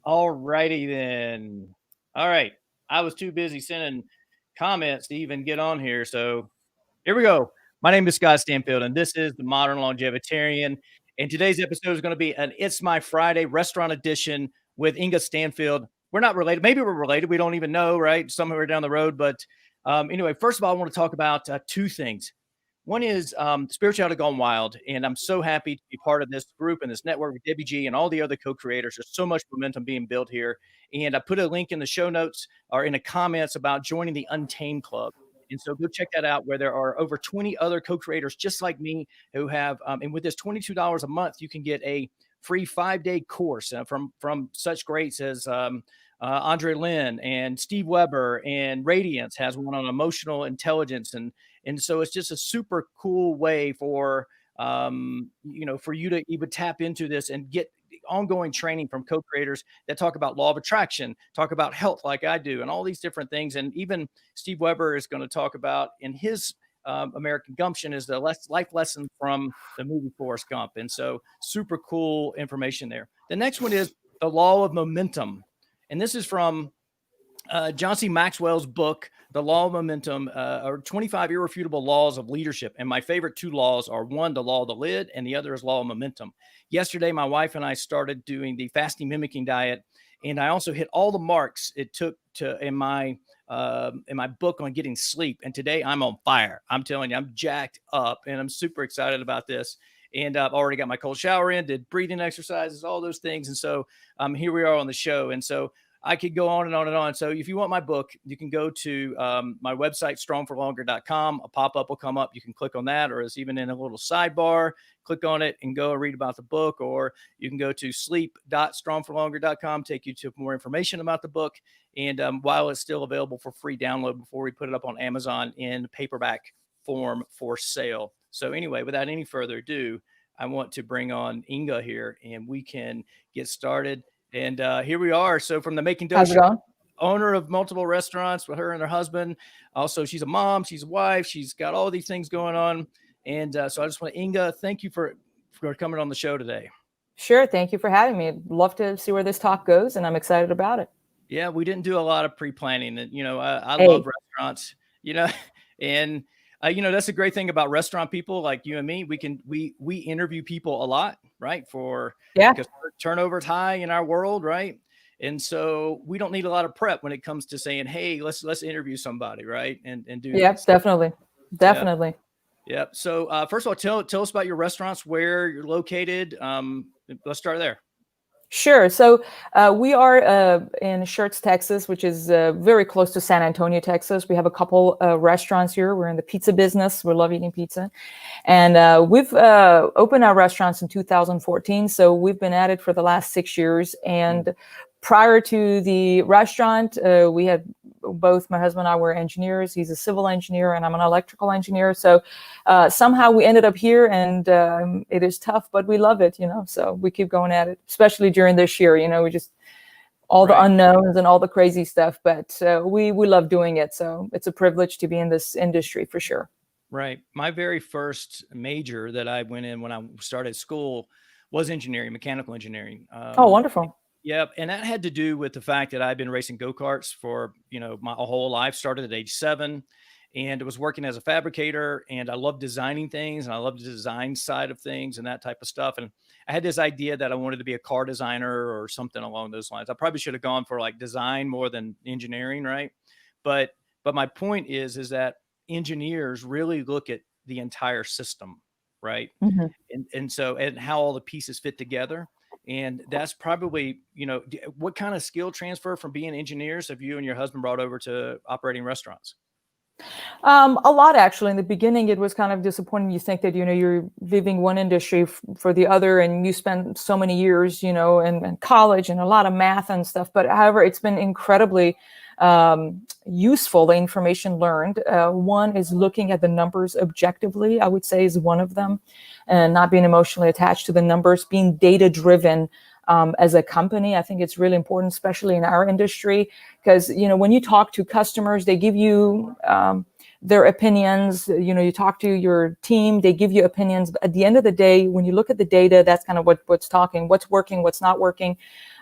All righty then. All right. I was too busy sending comments to even get on here. So here we go. My name is Scott Stanfield, and this is the Modern Longevitarian. And today's episode is going to be an It's My Friday restaurant edition with Enga Stanfield. We're not related. Maybe we're related. We don't even know, right? Somewhere down the road. But anyway, first of all, I want to talk about two things. One is Spirituality Gone Wild, and I'm so happy to be part of this group and this network with Debbie G and all the other co-creators. There's so much momentum being built here, and I put a link in the show notes or in the comments about joining the Untamed Club. And so go check that out, where there are over 20 other co-creators just like me who have, and with this $22 a month, you can get a free 5-day course from such greats as Andre Lynn and Steve Weber, and Radiance has one on emotional intelligence, and so it's just a super cool way for for you to even tap into this and get ongoing training from co-creators that talk about law of attraction, talk about health like I do, and all these different things. And even Steve Weber is going to talk about in his American Gumption is the life lesson from the movie Forrest Gump. And so super cool information there. The next one is the law of momentum. And this is from John C. Maxwell's book, The Law of Momentum, or 25 Irrefutable Laws of Leadership. And my favorite two laws are, one, the law of the lid, and the other is law of momentum. Yesterday, my wife and I started doing the fasting mimicking diet, and I also hit all the marks it took to in my book on getting sleep. And today I'm on fire. I'm telling you, I'm jacked up, and I'm super excited about this. And I've already got my cold shower in, did breathing exercises, all those things. And so here we are on the show. And so I could go on and on and on. So if you want my book, you can go to my website, strongforlonger.com. A pop-up will come up. You can click on that, or it's even in a little sidebar. Click on it and go read about the book. Or you can go to sleep.strongforlonger.com, take you to more information about the book. And while it's still available for free download before we put it up on Amazon in paperback form for sale. So anyway, without any further ado, I want to bring on Enga here, and we can get started. And here we are. So from the Making Dough Show, owner of multiple restaurants with her and her husband. Also, she's a mom, she's a wife, she's got all these things going on. And so I just want to, Enga, thank you for coming on the show today. Sure. Thank you for having me. Love to see where this talk goes, and I'm excited about it. Yeah, we didn't do a lot of pre-planning. And, I love restaurants, and that's a great thing about restaurant people like you and me. We interview people a lot, right? Because turnover is high in our world, right? And so we don't need a lot of prep when it comes to saying, hey, let's interview somebody, right? And do this. Definitely. Yep. So first of all, tell us about your restaurants, where you're located. Let's start there. Sure. So we are in Schertz, Texas, which is very close to San Antonio, Texas. We have a couple restaurants here. We're in the pizza business. We love eating pizza. And we've opened our restaurants in 2014. So we've been at it for the last 6 years. And prior to the restaurant, we had both my husband and I were engineers. He's a civil engineer and I'm an electrical engineer. So somehow we ended up here, and it is tough, but we love it, so we keep going at it, especially during this year, we just all the unknowns and all the crazy stuff, but we love doing it. So it's a privilege to be in this industry for sure. Right. My very first major that I went in when I started school was engineering, mechanical engineering. Oh, wonderful. Yep. And that had to do with the fact that I've been racing go-karts for, my whole life. Started at age 7 and was working as a fabricator, and I love designing things, and I love the design side of things and that type of stuff. And I had this idea that I wanted to be a car designer or something along those lines. I probably should have gone for like design more than engineering. Right. But my point is that engineers really look at the entire system. Right. Mm-hmm. And how all the pieces fit together. And that's probably, what kind of skill transfer from being engineers have you and your husband brought over to operating restaurants? A lot, actually. In the beginning, it was kind of disappointing. You think that, you're leaving one industry for the other, and you spend so many years, in college and a lot of math and stuff. But however, it's been incredibly useful, the information learned. One is looking at the numbers objectively, I would say, is one of them, and not being emotionally attached to the numbers, being data driven. As a company, I think it's really important, especially in our industry, because, when you talk to customers, they give you their opinions. You talk to your team, they give you opinions. But at the end of the day, when you look at the data, that's kind of what's talking, what's working, what's not working.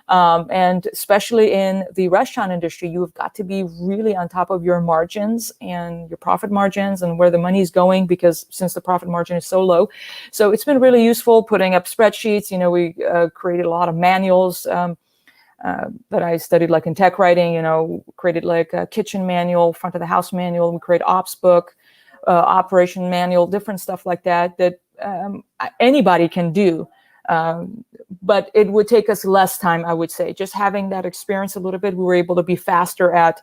And especially in the restaurant industry, you've got to be really on top of your margins and your profit margins and where the money is going, because since the profit margin is so low. So it's been really useful putting up spreadsheets. We created a lot of manuals that I studied, like in tech writing, created like a kitchen manual, front of the house manual. We create ops book, operation manual, different stuff like that anybody can do. But it would take us less time, I would say. Just having that experience a little bit, we were able to be faster at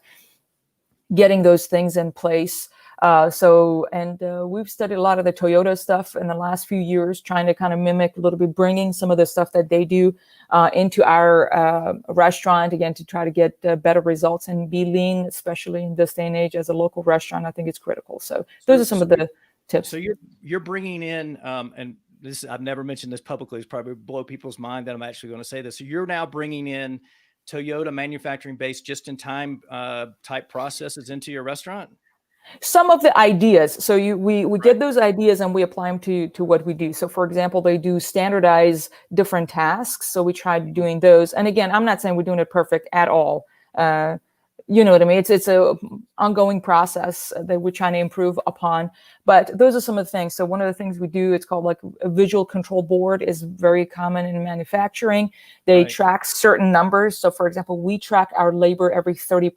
getting those things in place. We've studied a lot of the Toyota stuff in the last few years, trying to kind of mimic a little bit, bringing some of the stuff that they do into our restaurant, again, to try to get better results and be lean, especially in this day and age as a local restaurant. I think it's critical. So those are some of the tips. So you're bringing in, and this, I've never mentioned this publicly, it's probably blow people's mind that I'm actually going to say this. So you're now bringing in Toyota manufacturing based just-in-time type processes into your restaurant? Some of the ideas. So we get those ideas and we apply them to what we do. So for example, they do standardize different tasks. So we tried doing those. And again, I'm not saying we're doing it perfect at all. You know what I mean? It's a ongoing process that we're trying to improve upon. But those are some of the things. So one of the things we do, it's called like a visual control board, is very common in manufacturing. They track certain numbers. So for example, we track our labor every 30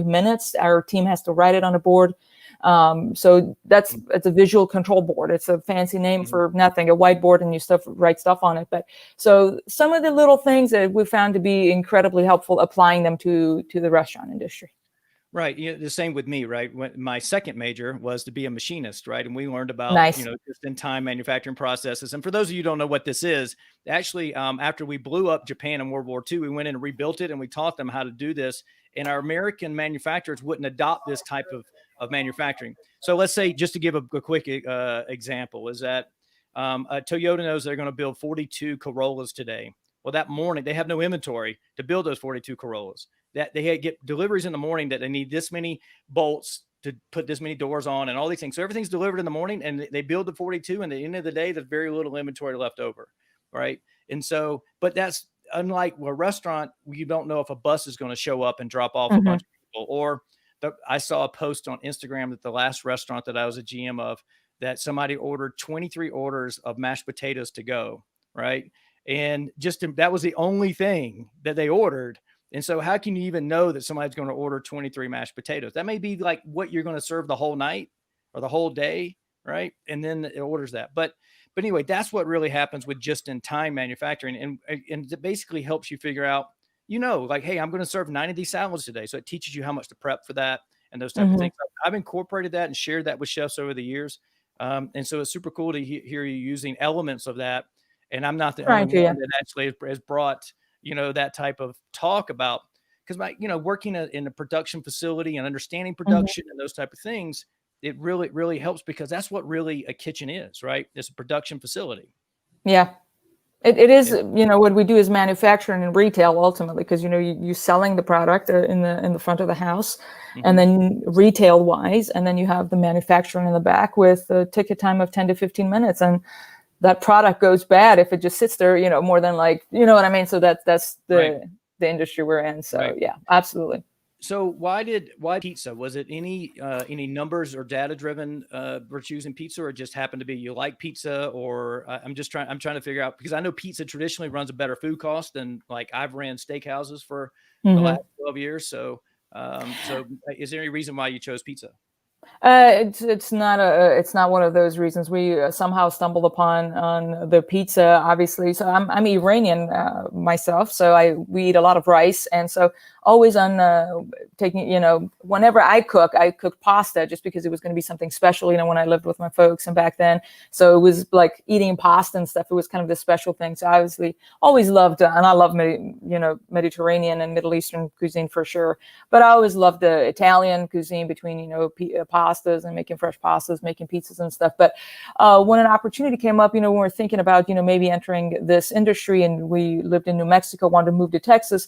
minutes. Our team has to write it on a board. So it's a visual control board. It's a fancy name for nothing, a whiteboard, and you write stuff on it. But so some of the little things that we found to be incredibly helpful, applying them to the restaurant industry. Right. The same with me, right? When my second major was to be a machinist, right? And we learned about, just in time manufacturing processes. And for those of you who don't know what this is, actually, after we blew up Japan in World War II, we went in and rebuilt it, and we taught them how to do this. And our American manufacturers wouldn't adopt this type of manufacturing. So let's say, just to give a quick example, is that Toyota knows they're going to build 42 Corollas today. Well, that morning, they have no inventory to build those 42 Corollas. That they get deliveries in the morning that they need this many bolts to put this many doors on and all these things. So everything's delivered in the morning, and they build the 42, and at the end of the day, there's very little inventory left over, right? And so, but that's unlike a restaurant, you don't know if a bus is going to show up and drop off a bunch of people. Or I saw a post on Instagram that the last restaurant that I was a GM of, that somebody ordered 23 orders of mashed potatoes to go, right? And that was the only thing that they ordered. And so how can you even know that somebody's going to order 23 mashed potatoes? That may be like what you're going to serve the whole night or the whole day, right? And then it orders that. But anyway, that's what really happens with just-in-time manufacturing. And it basically helps you figure out, like, hey, I'm going to serve 9 of these salads today. So it teaches you how much to prep for that and those type of things. I've incorporated that and shared that with chefs over the years. And so it's super cool to hear you using elements of that. And I'm not the only one that actually has brought that type of talk about, because working in a production facility and understanding production and those type of things, it really, really helps, because that's what really a kitchen is, right? It's a production facility. Yeah. It is, what we do is manufacturing and retail ultimately, because, you're selling the product in the front of the house, and then retail wise, and then you have the manufacturing in the back with a ticket time of 10 to 15 minutes. And that product goes bad if it just sits there, more than what I mean? So that's the industry we're in. So yeah, absolutely. So why pizza? Was it any numbers or data driven for choosing pizza, or it just happened to be you like pizza? Or I'm trying to figure out, because I know pizza traditionally runs a better food cost than, like, I've ran steakhouses for the last 12 years. So is there any reason why you chose pizza? It's not one of those reasons. We somehow stumbled on the pizza, obviously. So I'm Iranian myself, so we eat a lot of rice, and so always on taking, whenever I cook pasta, just because it was going to be something special, when I lived with my folks and back then. So it was like eating pasta and stuff. It was kind of the special thing. So I obviously always loved, and I love Mediterranean and Middle Eastern cuisine for sure. But I always loved the Italian cuisine, between pastas and making fresh pastas, making pizzas and stuff. But when an opportunity came up, when we're thinking about maybe entering this industry, and we lived in New Mexico, wanted to move to Texas.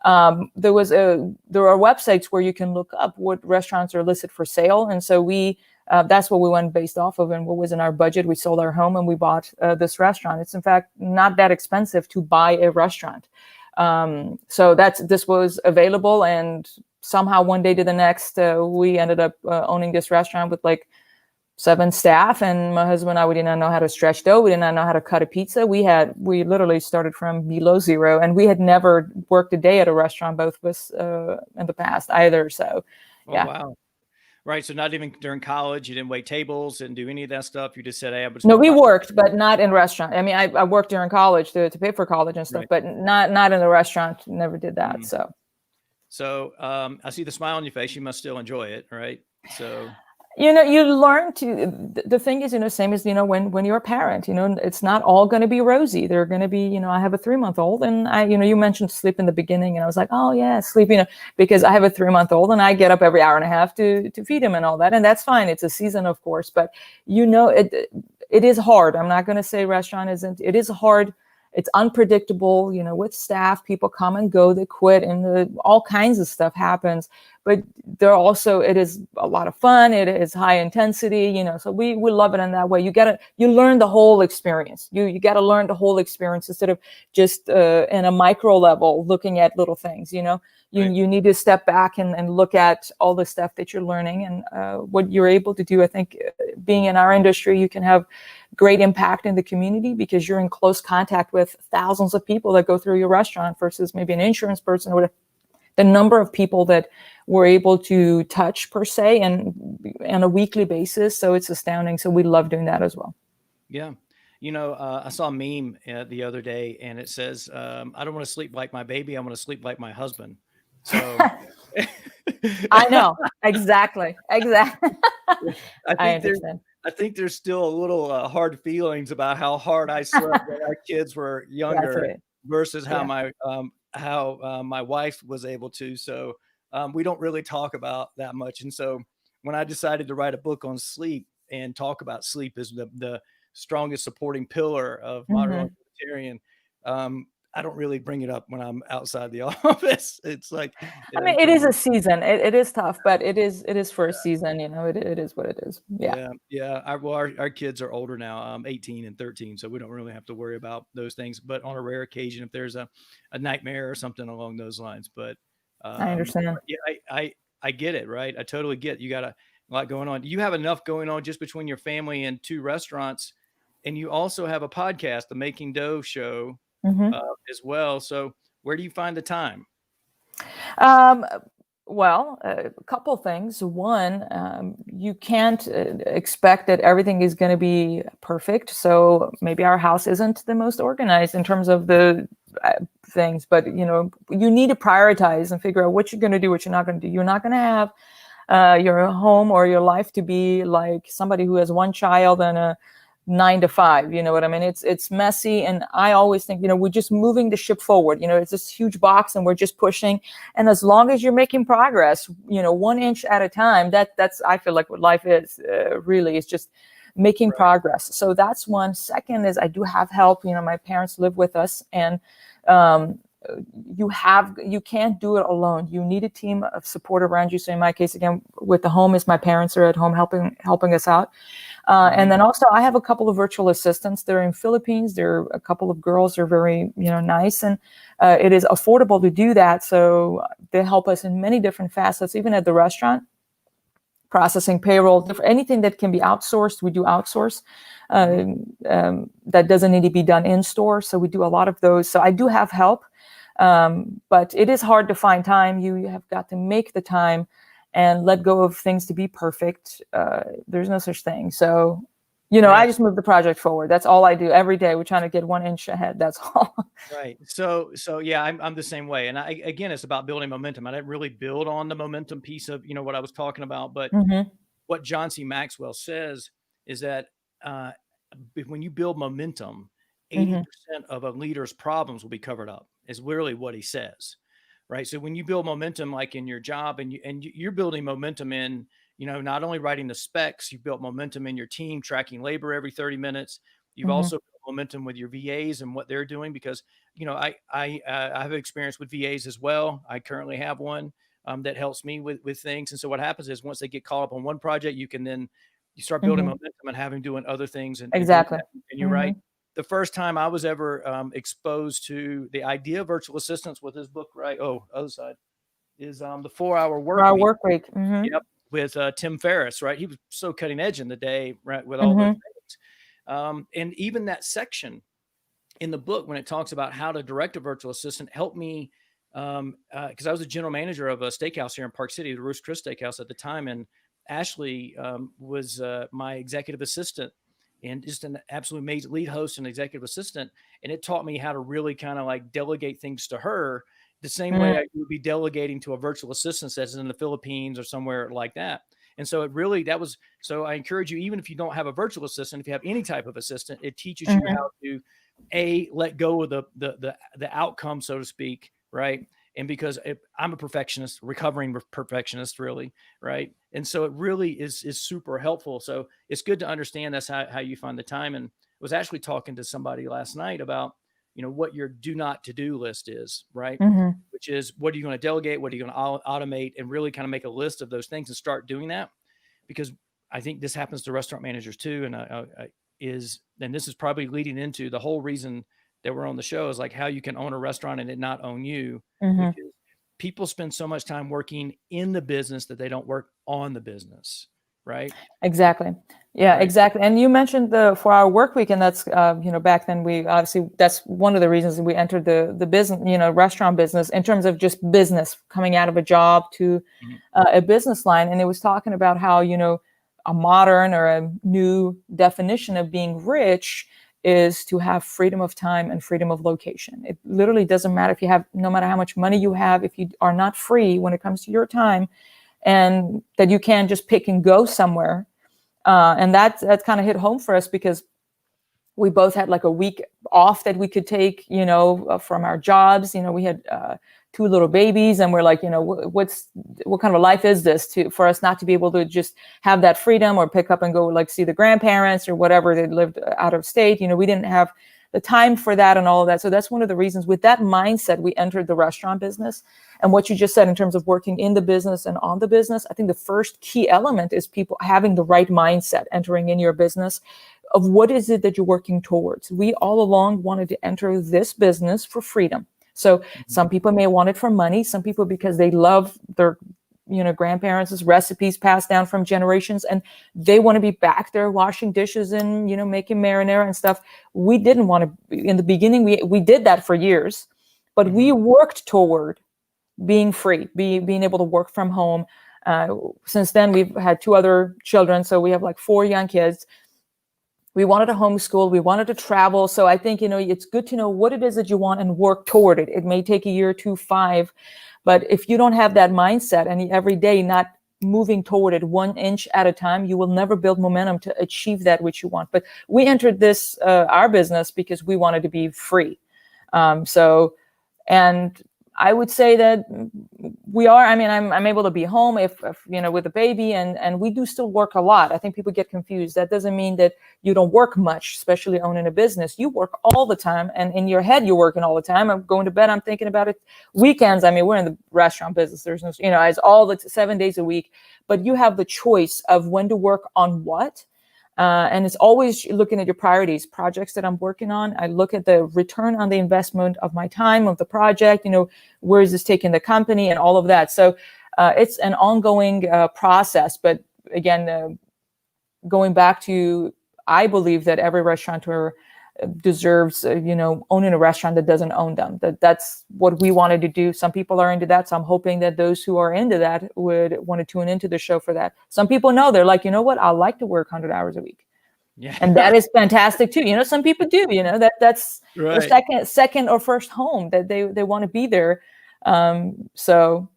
There are websites where you can look up what restaurants are listed for sale, and so that's what we went based off of, and what was in our budget. We sold our home and we bought this restaurant. It's in fact not that expensive to buy a restaurant. So this was available, and somehow one day to the next, we ended up owning this restaurant with like 7 staff, and my husband and I, we did not know how to stretch dough. We did not know how to cut a pizza. We literally started from below zero, and we had never worked a day at a restaurant, both of us, in the past either. So, Oh, yeah. wow. Right. So not even during college, you didn't wait tables and do any of that stuff. You just said, "Hey, I'm just No, going to we buy." worked, but not in restaurant. I mean, I worked during college to pay for college and stuff, Right. but not in the restaurant. Never did that. Mm. So I see the smile on your face. You must still enjoy it, right? So you learn to, the thing is, same as, when you're a parent, it's not all going to be rosy. They're going to be, I have a 3-month-old, and you mentioned sleep in the beginning, and I was like, oh yeah, sleep, because I have a 3-month-old, and I get up every hour and a half to feed him and all that. And that's fine. It's a season, of course, but it is hard. I'm not going to say restaurant isn't. It is hard. It's unpredictable, with staff. People come and go, they quit, and all kinds of stuff happens. But it is a lot of fun. It is high intensity, so we love it in that way. You learn the whole experience. You got to learn the whole experience instead of just in a micro level looking at little things. right. You need to step back and look at all the stuff that you're learning and what you're able to do. I think being in our industry, you can have great impact in the community because you're in close contact with thousands of people that go through your restaurant versus maybe an insurance person or whatever. The number of people that we're able to touch per se and on a weekly basis. So it's astounding. So we love doing that as well. Yeah. I saw a meme the other day, and it says, "I don't want to sleep like my baby. I want to sleep like my husband." So I know. Exactly. I I think there's understand. I think there's still a little hard feelings about how hard I slept when our kids were That's younger right. versus how Yeah. my wife was able to. So we don't really talk about that much. And so when I decided to write a book on sleep and talk about sleep as the strongest supporting pillar of modern Mhm. vegetarian, I don't really bring it up when I'm outside the office. It's like it I mean, doesn't it come is up. a season. It is tough, but it is for a season. It is what it is. Yeah. Yeah, yeah. Our kids are older now, 18 and 13, so we don't really have to worry about those things. But on a rare occasion, if there's a nightmare or something along those lines, but I understand. yeah, I get it, right? I totally get you got a lot going on. You have enough going on just between your family and 2 restaurants, and you also have a podcast, the Making Dough Show, Mhm. as well. So where do you find the time? Um, well, a couple things. One, you can't expect that everything is going to be perfect. So maybe our house isn't the most organized in terms of the things, but you need to prioritize and figure out what you're going to do, what you're not going to do. You're not going to have your home or your life to be like somebody who has one child and a 9 to 5. You know what I mean? It's messy, and I always think we're just moving the ship forward. It's this huge box, and we're just pushing. And as long as you're making progress, 1 inch at a time, that's I feel like what life is really is just making Right. progress. So that's one. Second is I do have help. My parents live with us, and um, you can't do it alone. You need a team of support around you. So in my case, again, with the home, is my parents are at home helping us out. And Mhm. then also I have a couple of virtual assistants. They're in Philippines. They're a couple of girls. They're very, nice. And it is affordable to do that. So they help us in many different facets, even at the restaurant, processing payroll, anything that can be outsourced, we do outsource. Mhm. That doesn't need to be done in store. So we do a lot of those. So I do have help. But it is hard to find time. You have got to make the time and let go of things to be perfect. There's no such thing. So, I Right. just move the project forward. That's all I do every day. We're trying to get 1 inch ahead. That's all. Right. So yeah, I'm the same way. And again, it's about building momentum. I didn't really build on the momentum piece of, what I was talking about, but Hmm. what John C. Maxwell says is that uh, when you build momentum, Hmm. 80% of a leader's problems will be covered up, is literally what he says. Right. So when you build momentum, like in your job, you're building momentum in, not only writing the specs, you've built momentum in your team, tracking labor every 30 minutes. You've Hmm. also built momentum with your VAs and what they're doing because, I have experience with VAs as well. I currently have one that helps me with things. And so what happens is once they get caught up on one project, you start building Hmm. momentum and having doing other things and doing Exactly. that. And you're Hmm. right. the first time I was ever exposed to the idea of virtual assistants with his book, right? Oh, other side is the 4 Hour For Work our Week. work week. Mm-hmm. Yep, with Tim Ferriss, right? He was so cutting edge in the day, right, with all those Mm-hmm. things. And even that section in the book when it talks about how to direct a virtual assistant helped me because I was a general manager of a steakhouse here in Park City, the Roost Chris Steakhouse at the time, and Ashley was my executive assistant and just an absolute amazing lead host and executive assistant. And it taught me how to really kind of like delegate things to her the same way I would be delegating to a virtual assistant that's in the Philippines or somewhere like that. And so it really, that was, so I encourage you, even if you don't have a virtual assistant, if you have any type of assistant, it teaches you Mm-hmm. how to let go of the outcome, so to speak, right? And because I'm a perfectionist, recovering perfectionist, really, right? And so it really is super helpful. So it's good to understand that's how you find the time. And I was actually talking to somebody last night about what your do not to do list is, right? Mm-hmm. Which is, what are you going to delegate, what are you going to automate, and really kind of make a list of those things and start doing that. Because I think this happens to restaurant managers too, and and this is probably leading into the whole reason that we're on the show, is like how you can own a restaurant and it not own you, Mm-hmm. which is people spend so much time working in the business that they don't work on the business, right? Exactly. Yeah, Right. exactly. And you mentioned the 4 hour work week, and that's back then we obviously that's one of the reasons we entered the business, restaurant business in terms of just business coming out of a job to Mhm. a business line. And it was talking about how a modern or a new definition of being rich is to have freedom of time and freedom of location. It literally doesn't matter if you have, no matter how much money you have, if you are not free when it comes to your time, and that you can't just pick and go somewhere. And that kind of hit home for us because we both had like a week off that we could take, from our jobs. We had two little babies, and we're like, what kind of a life is this for us not to be able to just have that freedom or pick up and go like see the grandparents or whatever. They lived out of state. We didn't have the time for that and all of that. So that's one of the reasons with that mindset, we entered the restaurant business. And what you just said in terms of working in the business and on the business, I think the first key element is people having the right mindset entering in your business of what is it that you're working towards. We all along wanted to enter this business for freedom. So some people may want it for money, some people because they love their grandparents' recipes passed down from generations, and they want to be back there washing dishes and making marinara and stuff. We didn't want to. In the beginning, we did that for years, but we worked toward being free, being able to work from home. Since then, we've had two other children, so we have like 4 young kids. We wanted to homeschool. We wanted to travel. So I think, it's good to know what it is that you want and work toward it. It may take a year, 2, 5, but if you don't have that mindset and every day not moving toward it 1 inch at a time, you will never build momentum to achieve that which you want. But we entered this, our business, because we wanted to be free. And I would say that we are. I mean, I'm able to be home if with a baby, and we do still work a lot. I think people get confused. That doesn't mean that you don't work much, especially owning a business. You work all the time, and in your head, you're working all the time. I'm going to bed, I'm thinking about it. Weekends, I mean, we're in the restaurant business. There's no, it's all the 7 days a week, but you have the choice of when to work on what. And it's always looking at your priorities, projects that I'm working on. I look at the return on the investment of my time, of the project, where is this taking the company and all of that. So it's an ongoing process. But again, going back to, I believe that every restaurateur deserves, owning a restaurant that doesn't own them. That's what we wanted to do. Some people are into that. So I'm hoping that those who are into that would want to tune into the show for that. Some people know, they're like, what? I like to work 100 hours a week. Yeah. And that is fantastic too. Some people do, that's their Right. second or first home, that they want to be there. So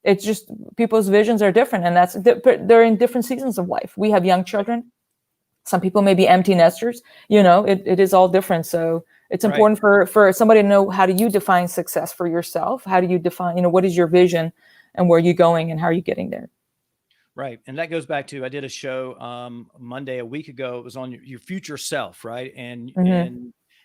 it's just people's visions are different, and they're in different seasons of life. We have young children. Some people may be empty nesters. It is all different. So it's Right. important for somebody to know, how do you define success for yourself? How do you define, what is your vision and where are you going and how are you getting there? Right. And that goes back to, I did a show Monday a week ago. It was on your future self, right? And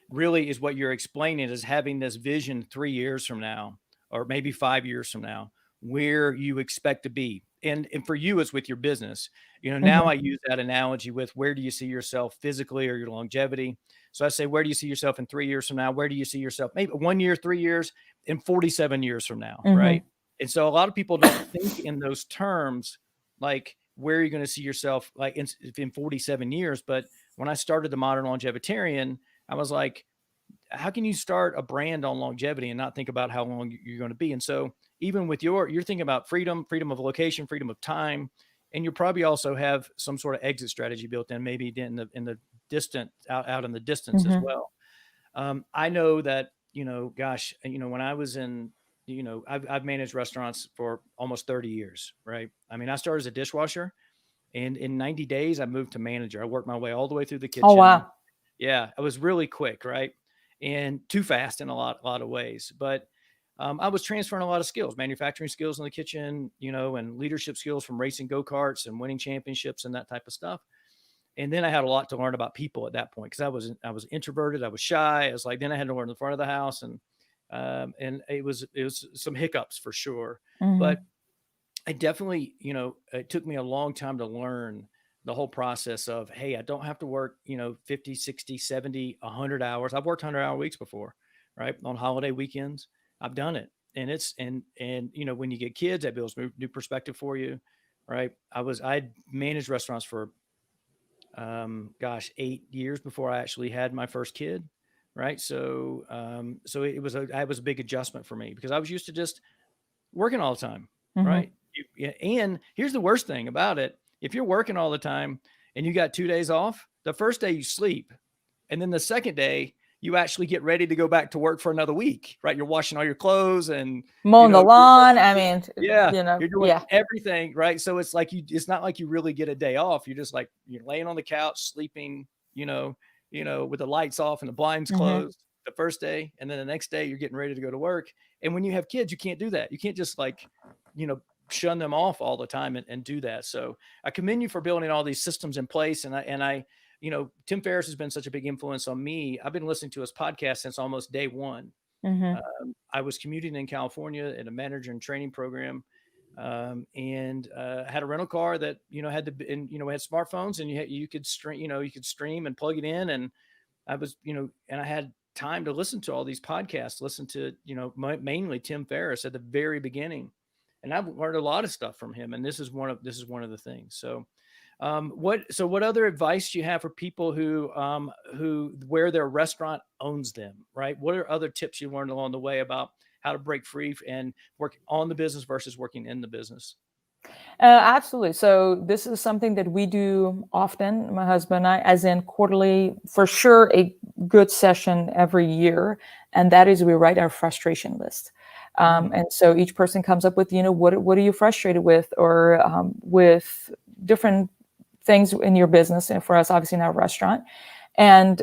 really is what you're explaining is having this vision 3 years from now, or maybe 5 years from now, where you expect to be. And for you, it's with your business. Now I use that analogy with, where do you see yourself physically or your longevity? So I say, where do you see yourself in 3 years from now? Where do you see yourself maybe 1 year, 3 years, and 47 years from now, right? And so a lot of people don't think in those terms, like where are you going to see yourself like in 47 years? But when I started the Modern Longevitarian, I was like, how can you start a brand on longevity and not think about how long you're going to be? And so even with you're thinking about freedom of location, freedom of time, and you probably also have some sort of exit strategy built in, maybe in the distant out in the distance as well. I know that, gosh, when I was in, I've managed restaurants for almost 30 years, right? I mean, I started as a dishwasher, and in 90 days I moved to manager. I worked my way all the way through the Oh, kitchen. wow. Yeah, it was really quick, right? And too fast in a lot of ways. But I was transferring a lot of skills, manufacturing skills in the kitchen, and leadership skills from racing go-karts and winning championships and that type of stuff. And then I had a lot to learn about people at that point, because I was introverted, I was shy. I was like, then I had to learn the front of the house, and it was some hiccups for sure. But I definitely, it took me a long time to learn the whole process of, hey, I don't have to work, 50, 60, 70, 100 hours. I've worked 100-hour weeks before, right? On holiday weekends. I've done it. And when you get kids, that builds new perspective for you, right? I managed restaurants for, 8 years before I actually had my first kid. Right. So, it was a big adjustment for me, because I was used to just working all the time. Right. And here's the worst thing about it. If you're working all the time and you got 2 days off, the first day you sleep. And then the second day you actually get ready to go back to work for another week, right? You're washing all your clothes and mowing the lawn. I mean, yeah, you're doing yeah. everything, right? So it's like it's not like you really get a day off. You're just like, you're laying on the couch, sleeping, with the lights off and the blinds closed the first day. And then the next day you're getting ready to go to work. And when you have kids, you can't do that. You can't just shun them off all the time and do that. So I commend you for building all these systems in place. And I, Tim Ferriss has been such a big influence on me. I've been listening to his podcast since almost day one. I was commuting in California in a manager and training program, and had a rental car that had had smartphones, and you could stream and plug it in, and I was and I had time to listen to all these podcasts, listen to mainly Tim Ferriss at the very beginning, and I've learned a lot of stuff from him, and this is one of the things. So what other advice do you have for people who where their restaurant owns them, right? What are other tips you learned along the way about how to break free and work on the business versus working in the business? Absolutely. So this is something that we do often, my husband and I, as in quarterly, for sure, a good session every year. And that is we write our frustration list. And so each person comes up with, what are you frustrated with, or with different things in your business, and for us, obviously in our restaurant. And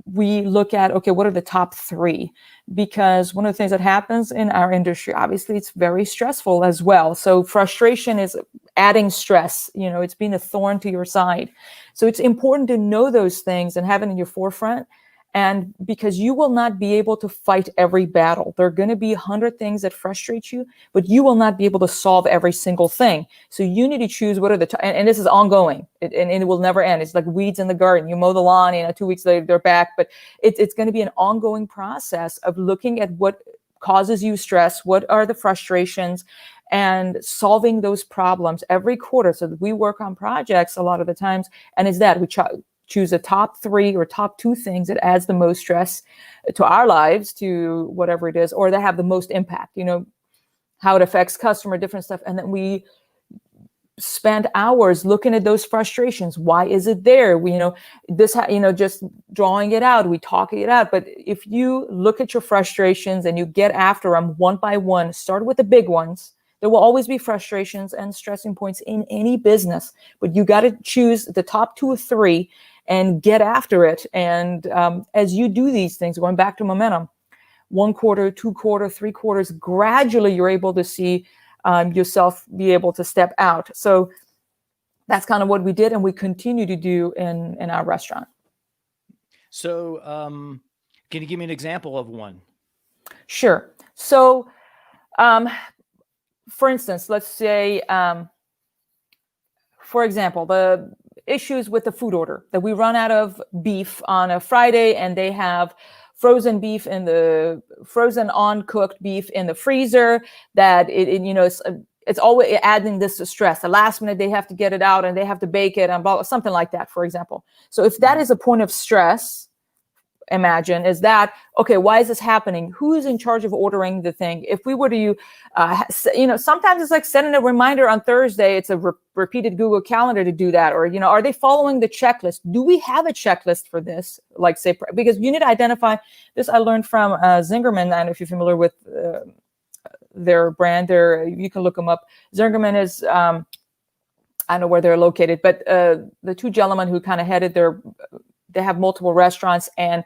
we look at, okay, what are the top 3? Because one of the things that happens in our industry, obviously it's very stressful as well. So frustration is adding stress, it's being a thorn to your side. So it's important to know those things and have it in your forefront. And because you will not be able to fight every battle. There are going to be 100 things that frustrate you, but you will not be able to solve every single thing. So you need to choose what are the, and this is ongoing, and it will never end. It's like weeds in the garden. You mow the lawn, 2 weeks later, they're back. But it's going to be an ongoing process of looking at what causes you stress, what are the frustrations, and solving those problems every quarter. So that we work on projects a lot of the times, and it's that we choose a top 3 or top 2 things that adds the most stress to our lives, to whatever it is, or that have the most impact, how it affects customer, different stuff. And then we spend hours looking at those frustrations. Why is it there? We, just drawing it out, we talking it out. But if you look at your frustrations and you get after them one by one, start with the big ones. There will always be frustrations and stressing points in any business, but you got to choose the top 2 or 3 and get after it. And as you do these things, going back to momentum, 1 quarter, 2 quarter, 3 quarters, gradually you're able to see yourself be able to step out. So that's kind of what we did, and we continue to do in our restaurant. So can you give me an example of one? Sure. So for instance, let's say, for example, issues with the food order, that we run out of beef on a Friday and they have frozen beef in the frozen uncooked beef in the freezer, that it's always adding this to stress. The last minute they have to get it out and they have to bake it and blah, something like that, for example. So if that is a point of stress, imagine, is that, okay, why is this happening? Who's in charge of ordering the thing? If we were to, sometimes it's like sending a reminder on Thursday, it's a repeated Google Calendar to do that. Or, are they following the checklist? Do we have a checklist for this? Like say, because you need to identify this. I learned from Zingerman. I don't know if you're familiar with their brand there. You can look them up. Zingerman is, I don't know where they're located, but the two gentlemen who kind of headed they have multiple restaurants and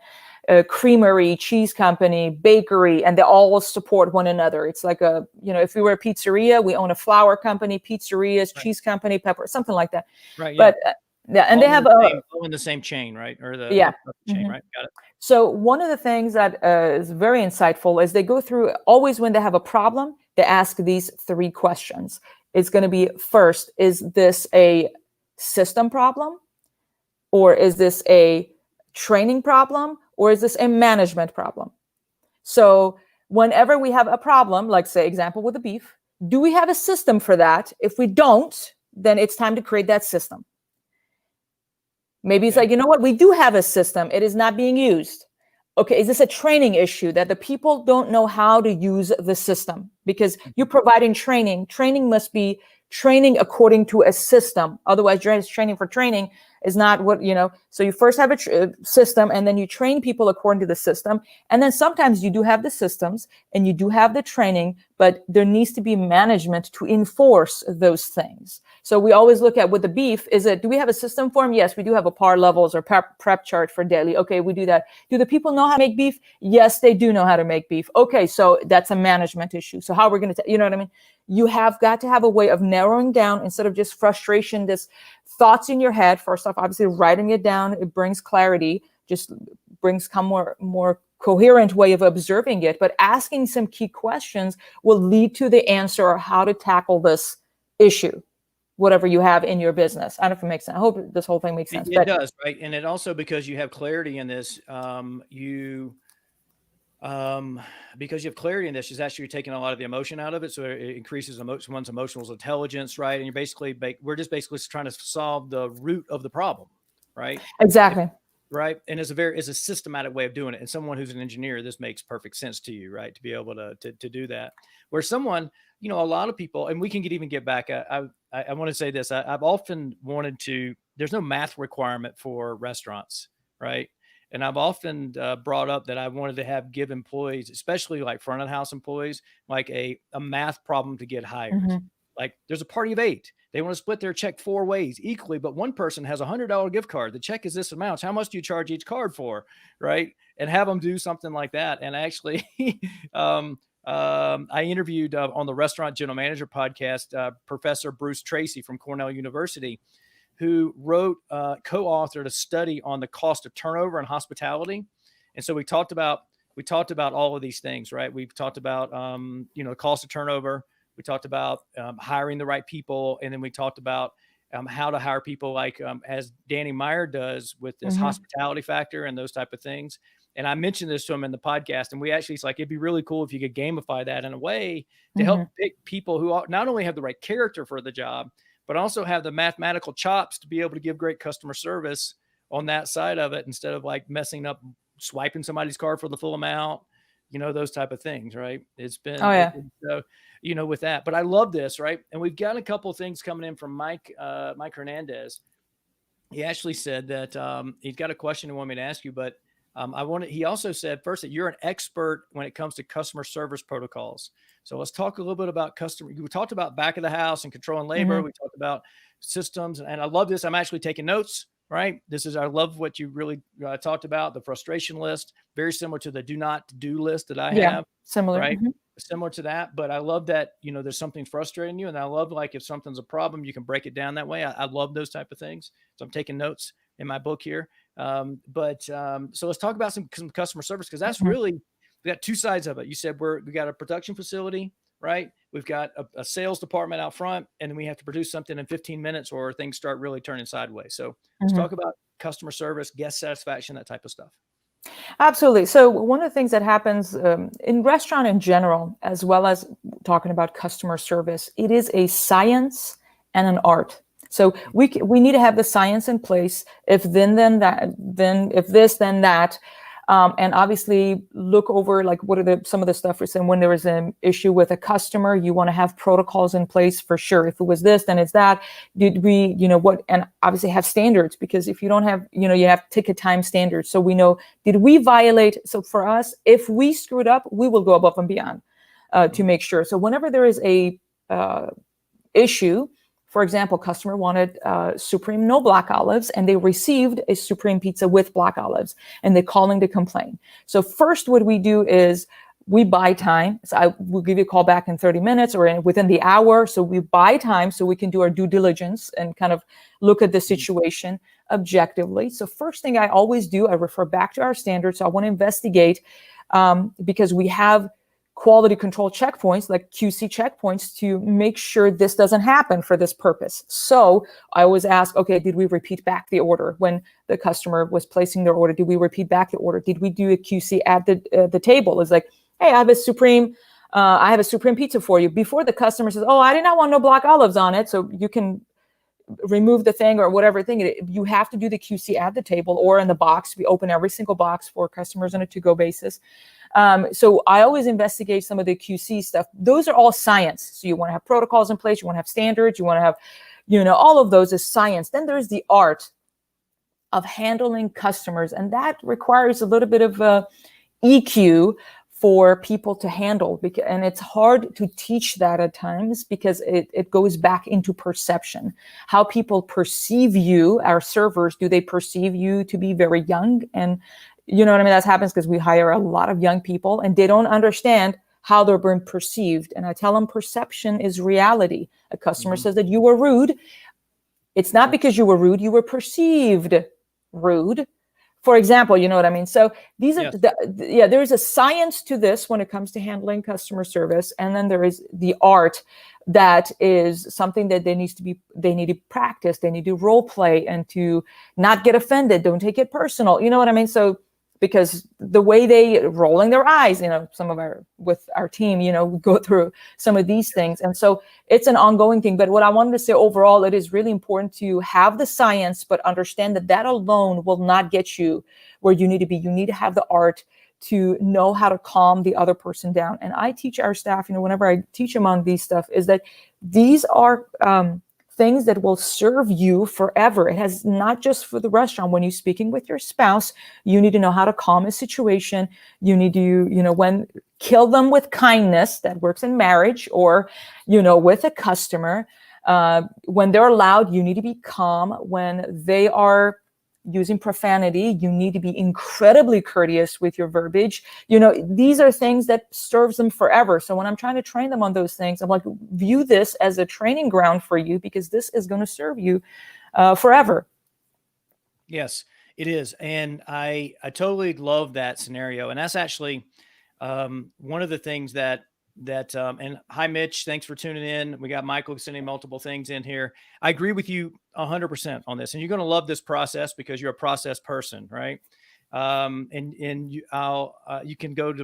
a creamery, cheese company, bakery, and they all support one another. It's like if we were a pizzeria, we own a flour company, pizzerias, right, cheese company, pepper, something like that. Right. Yeah. But yeah, and all they have all in the same chain, right? Or the chain, mm-hmm, right? Got it. So one of the things that is very insightful is they go through, always when they have a problem, they ask these 3 questions. It's going to be, first, is this a system problem? Or is this a training problem? Or is this a management problem? So whenever we have a problem, like say example with the beef, do we have a system for that? If we don't, then it's time to create that system. Maybe it's like, you know what? We do have a system. It is not being used. Okay, is this a training issue that the people don't know how to use the system? Because you're providing training. Training must be training according to a system. Otherwise, just training for training is not what, so you first have a system and then you train people according to the system. And then sometimes you do have the systems and you do have the training, but there needs to be management to enforce those things. So we always look at with the beef, do we have a system for them? Yes, we do have a par levels or prep chart for daily. Okay, we do that. Do the people know how to make beef? Yes, they do know how to make beef. Okay, so that's a management issue. So how we're going to, you know what I mean? You have got to have a way of narrowing down, instead of just frustration, this thoughts in your head. First off, obviously writing it down, it brings clarity, just brings more coherent way of observing it. But asking some key questions will lead to the answer or how to tackle this issue, whatever you have in your business. I don't know if it makes sense. I hope this whole thing makes sense. It does, right? And it also, because you have clarity in this, because you have clarity in this, is actually taking a lot of the emotion out of it. So it increases one's emotional intelligence, right? And you're basically, we're just basically trying to solve the root of the problem, right? Exactly. Right. And it's a systematic way of doing it. And someone who's an engineer, this makes perfect sense to you, right? To be able to do that. Where someone, a lot of people, and we can get back. I want to say this. I've often wanted to, there's no math requirement for restaurants, right? And I've often brought up that I wanted to give employees, especially like front of house employees, like a math problem to get hired. Mm-hmm. Like there's a party of 8. They want to split their check 4 ways equally, but one person has $100 gift card. The check is this amount. How much do you charge each card for? Right. And have them do something like that. And actually, I interviewed on the Restaurant General Manager podcast, Professor Bruce Tracy from Cornell University, who co-authored a study on the cost of turnover in hospitality. And so we talked about all of these things, right? We've talked about, the cost of turnover. We talked about hiring the right people. And then we talked about how to hire people like as Danny Meyer does with this mm-hmm. hospitality factor and those type of things. And I mentioned this to him in the podcast, and it's like, it'd be really cool if you could gamify that in a way to mm-hmm. help pick people who not only have the right character for the job, but also have the mathematical chops to be able to give great customer service on that side of it, instead of like messing up, swiping somebody's card for the full amount, those type of things, right? It's been, with that, but I love this, right? And we've got a couple of things coming in from Mike Hernandez. He actually said that he's got a question he wanted me to ask you, but he also said first that you're an expert when it comes to customer service protocols. So let's talk a little bit about we talked about back of the house and controlling labor. Mm-hmm. We talked about systems, and I love this. I'm actually taking notes, right? I love what you really talked about, the frustration list, very similar to the do not do list that I have. Similar, right? Mm-hmm. Similar to that, but I love that, there's something frustrating you. And I love, like, if something's a problem, you can break it down that way. I love those type of things. So I'm taking notes in my book here. So let's talk about some customer service, because that's mm-hmm. really, we got 2 sides of it. You said we got a production facility, right? We've got a sales department out front, and then we have to produce something in 15 minutes or things start really turning sideways. So let's Mhm. talk about customer service, guest satisfaction, that type of stuff. Absolutely. So one of the things that happens in restaurant in general, as well as talking about customer service, it is a science and an art. So we need to have the science in place. If then that, then if this, then that. And obviously look over like what are some of the stuff we're saying when there is an issue with a customer, you want to have protocols in place for sure. If it was this, then it's that. Did we, what, and obviously have standards, because if you don't have, you have ticket time standards. So we know, did we violate? So for us, if we screwed up, we will go above and beyond to make sure. So whenever there is a issue, for example, customer wanted Supreme no black olives, and they received a Supreme pizza with black olives, and they're calling to complain. So first, what we do is we buy time. So I will give you a call back in 30 minutes or within the hour. So we buy time so we can do our due diligence and kind of look at the situation objectively. So first thing I always do, I refer back to our standards. So I want to investigate because we have quality control checkpoints, like QC checkpoints, to make sure this doesn't happen for this purpose. So I always ask, okay, did we repeat back the order when the customer was placing their order? Did we repeat back the order? Did we do a QC at the table? It's like, hey, I have a Supreme pizza for you. Before the customer says, oh, I did not want no black olives on it, so you can remove the thing or whatever thing. You have to do the QC at the table or in the box. We open every single box for customers on a to-go basis. So I always investigate some of the QC stuff. Those are all science. So you want to have protocols in place. You want to have standards. You want to have, all of those is science. Then there's the art of handling customers. And that requires a little bit of EQ for people to handle. And it's hard to teach that at times because it goes back into perception. How people perceive you, our servers, do they perceive you to be very young? And you know what I mean? That happens because we hire a lot of young people and they don't understand how they're being perceived. And I tell them perception is reality. A customer says that you were rude. It's not because you were rude, you were perceived rude. For example, you know what I mean? So these are, there is a science to this when it comes to handling customer service. And then there is the art that is something that they need to practice. They need to role play and to not get offended. Don't take it personal. You know what I mean? So because the way they rolling their eyes, with our team, we go through some of these things. And so it's an ongoing thing. But what I wanted to say overall, it is really important to have the science, but understand that alone will not get you where you need to be. You need to have the art to know how to calm the other person down. And I teach our staff, whenever I teach them on these stuff, is that these are things that will serve you forever. It has not just for the restaurant. When you're speaking with your spouse, you need to know how to calm a situation. You need to, kill them with kindness. That works in marriage or, with a customer. When they're loud, you need to be calm. When they are using profanity, you need to be incredibly courteous with your verbiage. These are things that serves them forever. So when I'm trying to train them on those things, I'm like, view this as a training ground for you because this is going to serve you forever. Yes, it is. And I totally love that scenario. And that's actually one of the things and hi, Mitch, thanks for tuning in. We got Michael sending multiple things in here. I agree with you 100% on this, and you're going to love this process because you're a process person, right? You can go to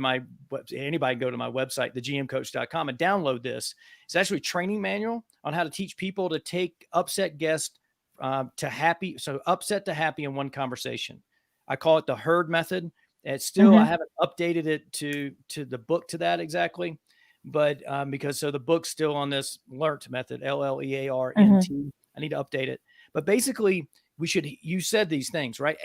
anybody can go to my website, thegmcoach.com, and download this. It's actually a training manual on how to teach people to take upset guests to happy. So upset to happy in one conversation. I call it the herd method. It's still, I haven't updated it to the book to that exactly, but because the book's still on this LEARNT method, LEARNT. I need to update it. But basically, you said these things, right?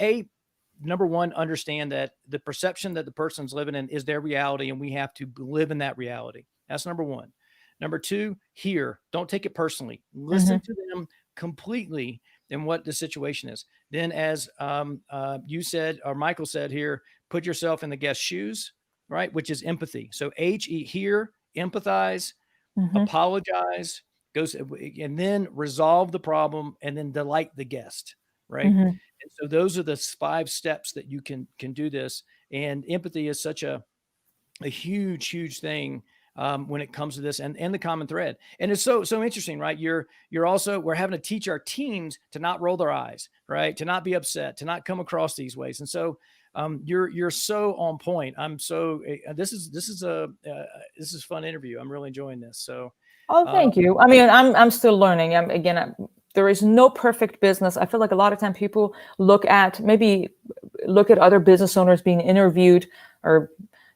Number one, understand that the perception that the person's living in is their reality, and we have to live in that reality. That's number one. Number two, don't take it personally. Listen to them completely and what the situation is. Then as you said, or Michael said here, put yourself in the guest's shoes, right? Which is empathy. So hear, empathize, apologize, and then resolve the problem and then delight the guest, right? And so those are the 5 steps that you can do this. And empathy is such a huge, huge thing when it comes to this, and the common thread. And it's so interesting, right? You're also, we're having to teach our teams to not roll their eyes, right? To not be upset, to not come across these ways. And so you're so on point. I'm so this is this is a fun interview. I'm really enjoying this. So Oh, thank you. I mean, I'm still learning. There is no perfect business. I feel like a lot of time people look at other business owners being interviewed, or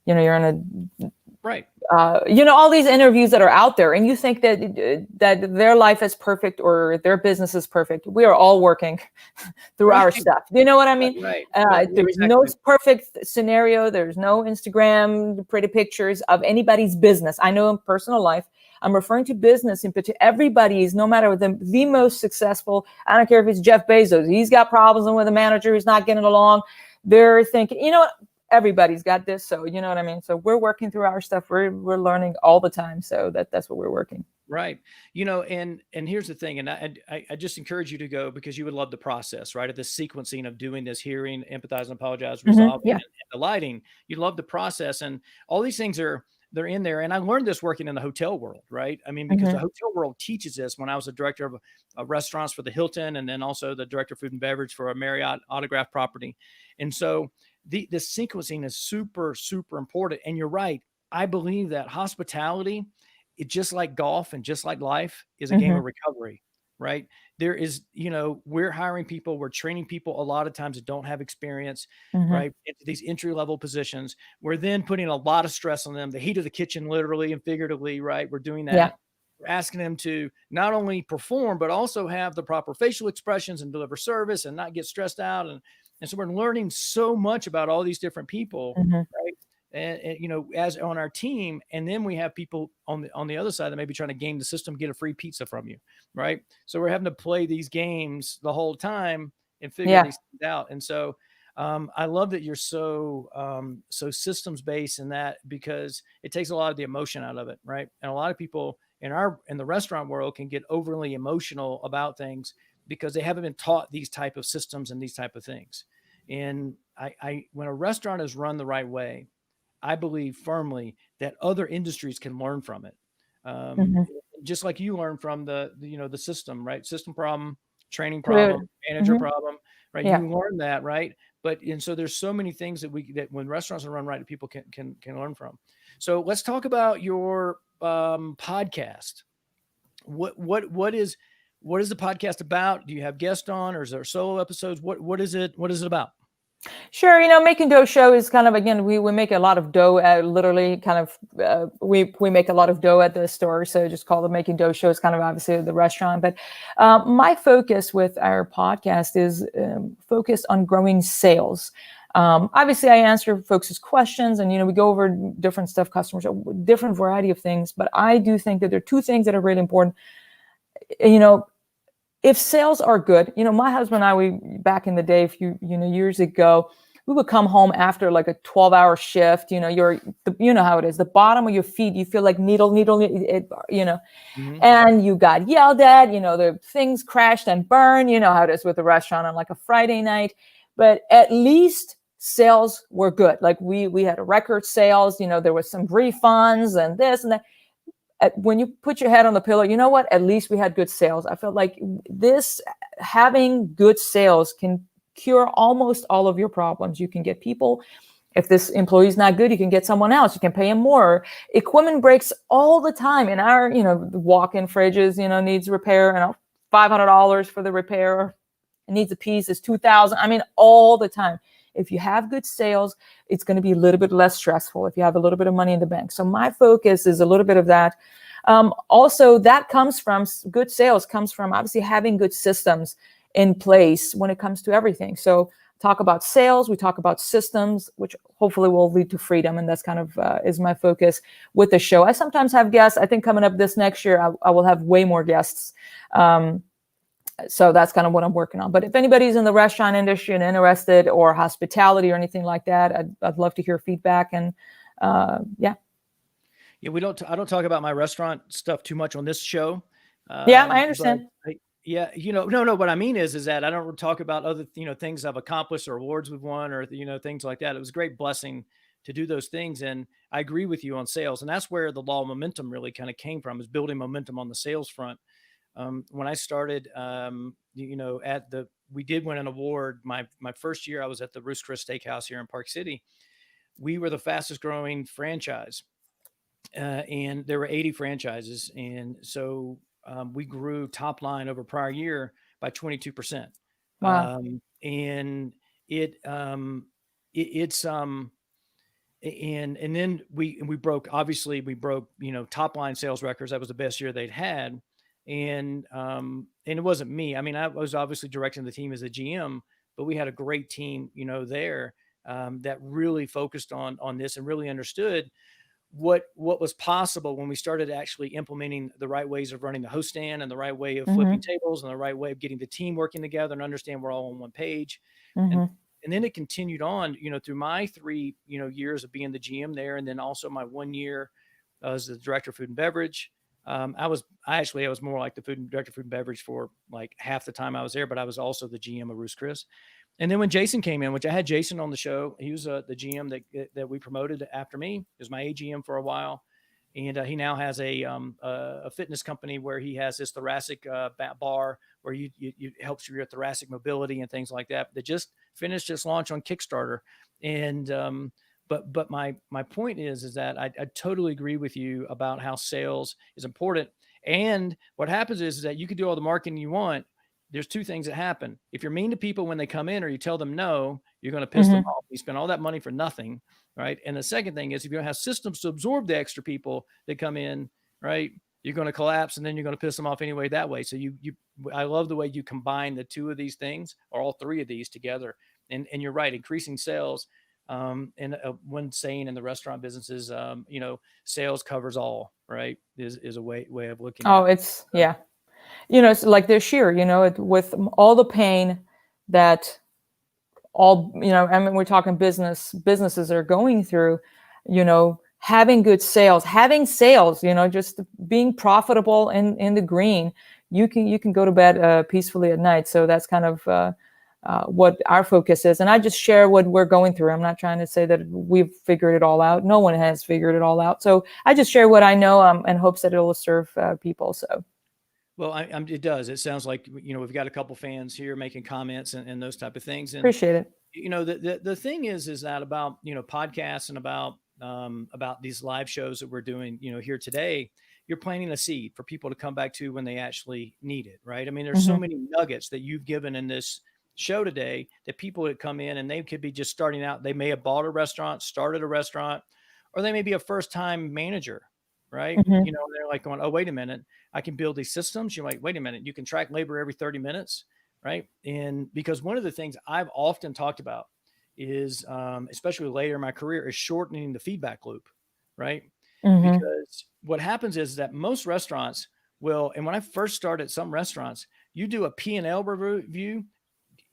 you're in a right. all these interviews that are out there, and you think that their life is perfect or their business is perfect. We are all working through our stuff. Do you know what I mean? Right. There's no perfect scenario. There's no Instagram pretty pictures of anybody's business. I know in personal life, I'm referring to business in particular. Everybody's, no matter the most successful. I don't care if it's Jeff Bezos. He's got problems with a manager who's not getting along. They're thinking, what? Everybody's got this. So you know what I mean? So we're working through our stuff. We're learning all the time. So that's what we're working. Right. And here's the thing. And I just encourage you to go, because you would love the process, right? Of the sequencing of doing this: hearing, empathize, and apologize, resolve, Yeah. and the lighting. You love the process, and all these things they're in there. And I learned this working in the hotel world, right? I mean, because the hotel world teaches this. When I was a director of restaurants for the Hilton, and then also the director of food and beverage for a Marriott Autograph property. And so the sequencing is super, super important. And you're right. I believe that hospitality, it just like golf and just like life, is a game of recovery, right? There is, we're hiring people, we're training people a lot of times that don't have experience, right? Into these entry-level positions. We're then putting a lot of stress on them, the heat of the kitchen, literally and figuratively, right? We're doing that. Yeah. We're asking them to not only perform, but also have the proper facial expressions and deliver service and not get stressed out. And so we're learning so much about all these different people, right? And as on our team, and then we have people on the other side that may be trying to game the system, get a free pizza from you, right? So we're having to play these games the whole time and figure these things out. And so I love that you're so systems based in that, because it takes a lot of the emotion out of it, right? And a lot of people in the restaurant world can get overly emotional about things because they haven't been taught these type of systems and these type of things. And when a restaurant is run the right way, I believe firmly that other industries can learn from it. Just like you learn from the system, right? System problem, training problem, manager problem, right? Yeah. You learn that, right? And so there's so many things that when restaurants are run right, people can learn from. So let's talk about your podcast. What is the podcast about? Do you have guests on, or is there solo episodes? What is it about? Sure. Making dough show is kind of, again, we make a lot of dough, literally kind of, we make a lot of dough at the store. So just call it Making Dough Show. It's kind of obviously the restaurant. But my focus with our podcast is focused on growing sales. Obviously, I answer folks' questions, and we go over different stuff, customers, different variety of things. But I do think that there are two things that are really important. If sales are good, my husband and I, we back in the day, years ago, we would come home after like a 12-hour shift. You know how it is. The bottom of your feet, you feel like needle, and you got yelled at. The things crashed and burned. You know how it is with the restaurant on like a Friday night. But at least sales were good. Like we had a record sales. There was some refunds and this and that. When you put your head on the pillow, you know what? At least we had good sales. I felt like having good sales can cure almost all of your problems. You can get people. If this employee is not good, you can get someone else. You can pay him more. Equipment breaks all the time. In our, walk-in fridges, needs repair, and $500 for the repair. It needs a piece. It's $2,000. I mean, all the time. If you have good sales, it's going to be a little bit less stressful if you have a little bit of money in the bank. So my focus is a little bit of that. Also, that comes from good sales, comes from obviously having good systems in place when it comes to everything. So talk about sales, we talk about systems, which hopefully will lead to freedom. And that's kind of is my focus with the show. I sometimes have guests. I think coming up this next year, I will have way more guests. So that's kind of what I'm working on. But if anybody's in the restaurant industry and interested, or hospitality or anything like that, I'd love to hear feedback. And yeah, I don't talk about my restaurant stuff too much on this show. Yeah, I understand. No. What I mean is that I don't talk about other things I've accomplished or awards we've won or things like that. It was a great blessing to do those things. And I agree with you on sales. And that's where the law of momentum really kind of came from, is building momentum on the sales front. When I started, we did win an award. My first year, I was at the Roost Chris Steakhouse here in Park City. We were the fastest growing franchise, and there were 80 franchises. And so we grew top line over prior year by 22%. Wow. And it's and then we broke, obviously we broke, top line sales records. That was the best year they'd had. And it wasn't me. I mean, I was obviously directing the team as a GM, but we had a great team, there, that really focused on this and really understood what was possible when we started actually implementing the right ways of running the host stand and the right way of flipping tables and the right way of getting the team working together and understand we're all on one page. And then it continued on, through my 3, years of being the GM there. And then also my 1 year as the director of food and beverage. I was more like the director of food and beverage for like half the time I was there, but I was also the GM of Roost Chris. And then when Jason came in, which I had Jason on the show, he was the GM that we promoted after me. He was my AGM for a while. And he now has a fitness company where he has this thoracic bar where you helps your thoracic mobility and things like that. That just finished its launch on Kickstarter. And but my point is that I totally agree with you about how sales is important. And what happens is that you can do all the marketing you want. There's 2 things that happen. If you're mean to people when they come in, or you tell them no, you're going to piss them off. You spend all that money for nothing, right? And the second thing is, if you don't have systems to absorb the extra people that come in, right, you're going to collapse, and then you're going to piss them off anyway that way. So I love the way you combine the 2 of these things, or all 3 of these together. And you're right, increasing sales. And one saying in the restaurant business is, sales covers all, right? Is a way of looking at it. It's yeah. It's like this year, with all the pain that I mean, we're talking businesses are going through, having good sales, just being profitable in the green, you can go to bed peacefully at night. So that's kind of what our focus is. And I just share what we're going through. I'm not trying to say that we've figured it all out. No one has figured it all out. So I just share what I know in hopes that it will serve people. So. Well, it does. It sounds like, we've got a couple fans here making comments and those type of things. And appreciate it. The thing is that about, podcasts and about these live shows that we're doing, here today, you're planting a seed for people to come back to when they actually need it. Right. I mean, there's so many nuggets that you've given in this show today that people would come in and they could be just starting out. They may have bought a restaurant, started a restaurant, or they may be a first time manager. Right. They're like going, oh, wait a minute, I can build these systems. You're like, wait a minute, you can track labor every 30 minutes. Right. And because one of the things I've often talked about is, especially later in my career, is shortening the feedback loop. Right. Because what happens is that most restaurants will, and when I first started some restaurants, you do a P&L review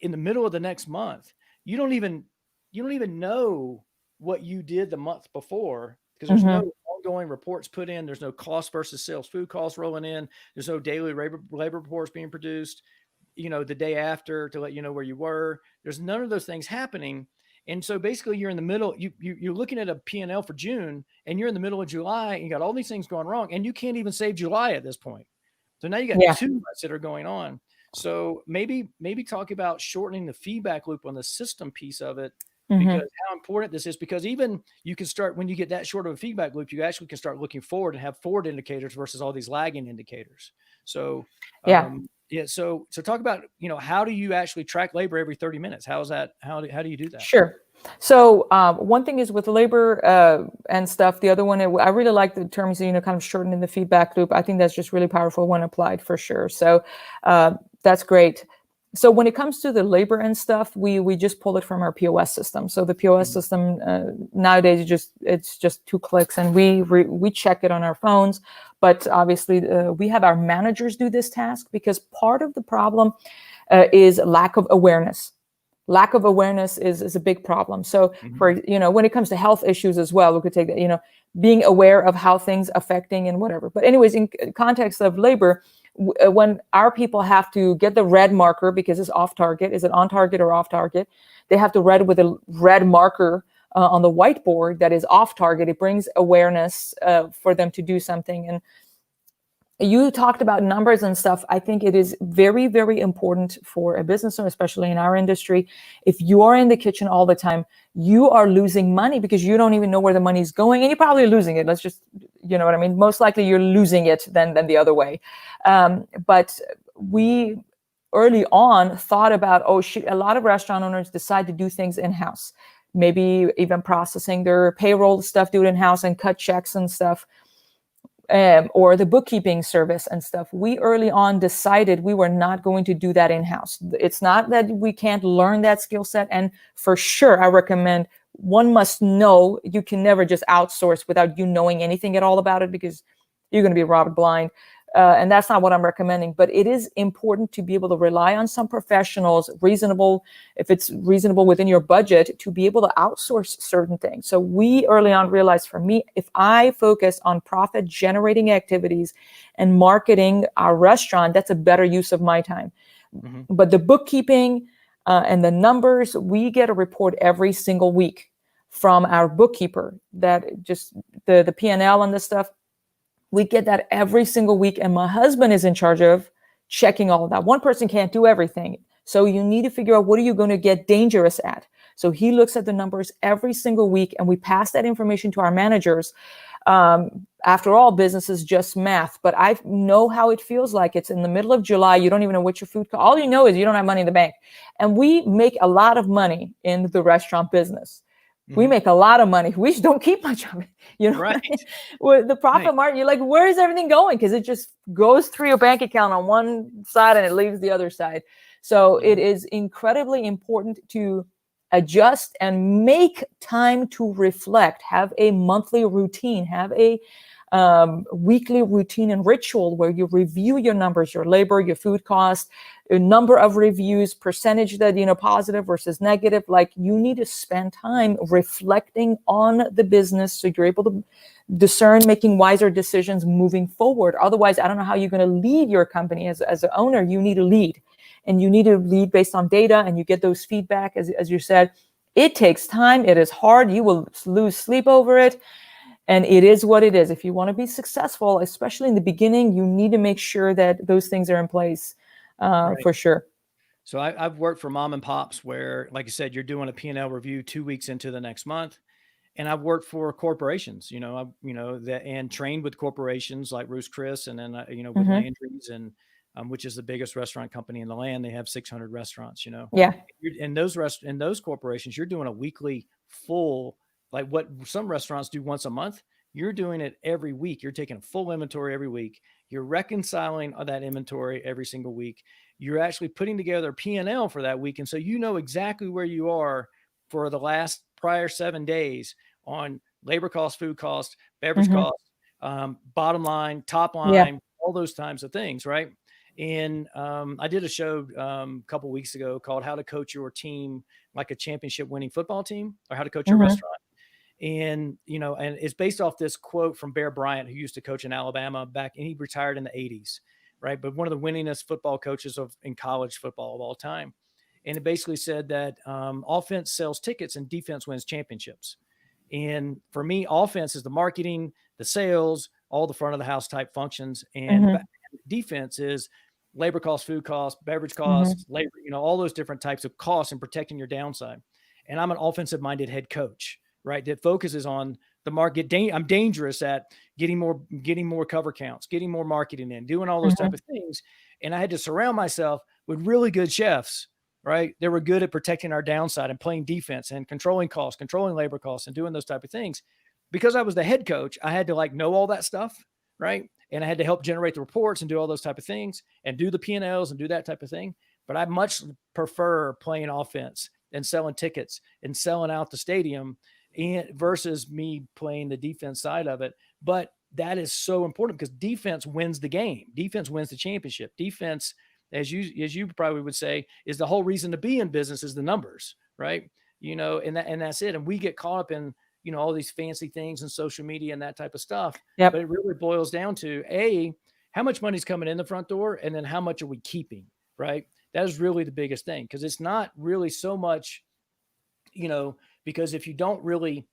in the middle of the next month. You don't even know what you did the month before, because there's no ongoing reports put in. There's no cost versus sales food costs rolling in. There's no daily labor reports being produced, the day after to let you know where you were. There's none of those things happening. And so basically you're in the middle, you're looking at a P&L for June, and you're in the middle of July, and you got all these things going wrong, and you can't even save July at this point. So now you got 2 months that are going on. So maybe talk about shortening the feedback loop on the system piece of it, because how important this is, because even you can start, when you get that short of a feedback loop, you actually can start looking forward and have forward indicators versus all these lagging indicators. So, So talk about, how do you actually track labor every 30 minutes? How do you do that? Sure. So one thing is with labor and stuff. The other one, I really like the terms, kind of shortening the feedback loop. I think that's just really powerful when applied, for sure. So that's great. So when it comes to the labor and stuff, we just pull it from our POS system. So the POS system nowadays, it's just 2 clicks, and we check it on our phones. But obviously, we have our managers do this task, because part of the problem is lack of awareness. Lack of awareness is a big problem. So for, when it comes to health issues as well, we could take that, being aware of how things affecting and whatever. But anyways, in context of labor, when our people have to get the red marker because it's off target, is it on target or off target? They have to read with a red marker on the whiteboard that is off target. It brings awareness for them to do something. And you talked about numbers and stuff. I think it is very, very important for a business owner, especially in our industry. If you are in the kitchen all the time, you are losing money because you don't even know where the money is going, and you're probably losing it. Let's just, you know what I mean? Most likely you're losing it than the other way. But we early on thought about, a lot of restaurant owners decide to do things in-house, maybe even processing their payroll stuff, do it in-house and cut checks and stuff. Or the bookkeeping service and stuff. We early on decided we were not going to do that in-house. It's not that we can't learn that skill set. And for sure, I recommend one must know. You can never just outsource without you knowing anything at all about it, because you're going to be robbed blind. And that's not what I'm recommending, but it is important to be able to rely on some professionals, reasonable, if it's reasonable within your budget, to be able to outsource certain things. So we early on realized, for me, if I focus on profit generating activities and marketing our restaurant, that's a better use of my time. Mm-hmm. But the bookkeeping and the numbers, we get a report every single week from our bookkeeper, that just the P&L and this stuff. We get that every single week, and my husband is in charge of checking all of that. One person can't do everything. So you need to figure out, what are you going to get dangerous at? So he looks at the numbers every single week, and we pass that information to our managers. After all, business is just math, but I know how it feels like. It's in the middle of July. You don't even know what your food costs. All you know is you don't have money in the bank. And we make a lot of money in the restaurant business. We make a lot of money. We just don't keep much of it, you know. Right. With the profit margin, you're like, where is everything going? Because it just goes through your bank account on one side and it leaves the other side. So it is incredibly important to adjust and make time to reflect. Have a monthly routine. Have a weekly routine and ritual where you review your numbers, your labor, your food costs, a number of reviews, percentage that, positive versus negative. Like, you need to spend time reflecting on the business so you're able to discern, making wiser decisions moving forward. Otherwise, I don't know how you're going to lead your company as an owner. You need to lead, and you need to lead based on data, and you get those feedback. As you said, it takes time. It is hard. You will lose sleep over it. And it is what it is. If you want to be successful, especially in the beginning, you need to make sure that those things are in place for sure. So I've worked for mom and pops where, like you said, you're doing a P&L review 2 weeks into the next month. And I've worked for corporations, and trained with corporations like Ruth's Chris, and then, with Landry's, and which is the biggest restaurant company in the land. They have 600 restaurants, Yeah. In those corporations, you're doing a weekly full, like what some restaurants do once a month. You're doing it every week. You're taking a full inventory every week. You're reconciling that inventory every single week. You're actually putting together a P&L for that week. And so you know exactly where you are for the last prior 7 days on labor costs, food costs, beverage costs, bottom line, top line, all those types of things, right? And I did a show a couple of weeks ago called How to Coach Your Team Like a Championship Winning Football Team, or How to Coach Your Restaurant. And, and it's based off this quote from Bear Bryant, who used to coach in Alabama back, and he retired in the 80s, right? But one of the winningest football coaches in college football of all time. And it basically said that offense sells tickets and defense wins championships. And for me, offense is the marketing, the sales, all the front of the house type functions. And defense is labor costs, food costs, beverage costs, labor, all those different types of costs, and protecting your downside. And I'm an offensive minded head coach, right? That focuses on the market. I'm dangerous at getting more cover counts, getting more marketing in, doing all those type of things. And I had to surround myself with really good chefs, right? They were good at protecting our downside and playing defense and controlling costs, controlling labor costs, and doing those type of things. Because I was the head coach, I had to know all that stuff, right? And I had to help generate the reports and do all those type of things and do the P&Ls and do that type of thing. But I much prefer playing offense and selling tickets and selling out the stadium versus me playing the defense side of it. But that is so important because defense wins the game. Defense wins the championship. Defense, as you probably would say, is the whole reason to be in business, is the numbers, right? And that's it. And we get caught up in, all these fancy things and social media and that type of stuff. But it really boils down to how much money's coming in the front door, and then how much are we keeping, right? That is really the biggest thing, because it's not really so much, because if you don't really,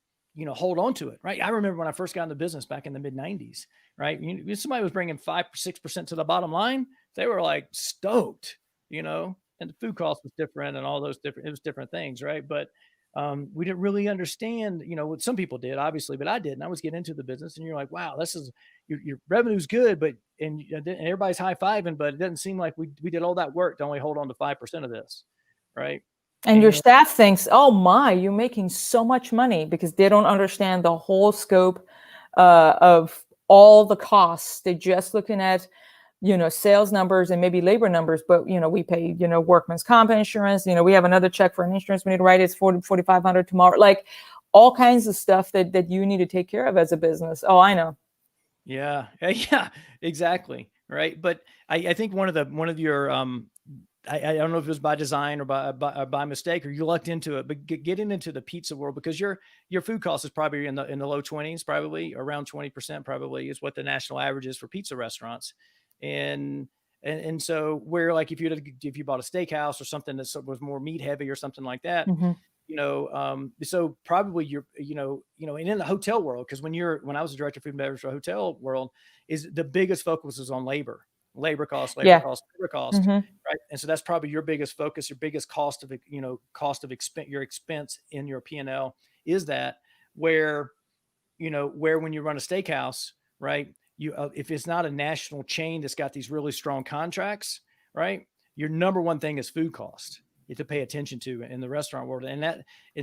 hold on to it, right? I remember when I first got in the business back in the mid '90s, right? Somebody was bringing 5 or 6% to the bottom line. They were like stoked, and the food cost was different and all those it was different things, right? But we didn't really understand, what some people did, obviously, but I didn't. I was getting into the business, and you're like, wow, this is your revenue's good, but and everybody's high fiving, but it doesn't seem like we did all that work to only hold on to 5% of this, right? And your staff thinks, oh my, you're making so much money, because they don't understand the whole scope of all the costs. They're just looking at, sales numbers and maybe labor numbers, but, we pay, workman's comp insurance, we have another check for an insurance we need to write. It's 4,500 tomorrow. Like all kinds of stuff that you need to take care of as a business. Oh, I know. Yeah. Yeah, exactly. Right. But I think one of your, I don't know if it was by design or by mistake, or you lucked into it, but getting into the pizza world, because your food cost is probably in the low 20s, probably around 20%, probably is what the national average is for pizza restaurants. And so where, like, if you bought a steakhouse or something that was more meat heavy or something like that, so probably and in the hotel world, because when I was a director of food and beverage for the hotel world, is the biggest focus is on labor cost, Mm-hmm. right? And so that's probably your biggest focus, your biggest cost of expense, your expense in your P&L is that, where when you run a steakhouse, right? If it's not a national chain that's got these really strong contracts, right? Your number one thing is food cost to pay attention to in the restaurant world. And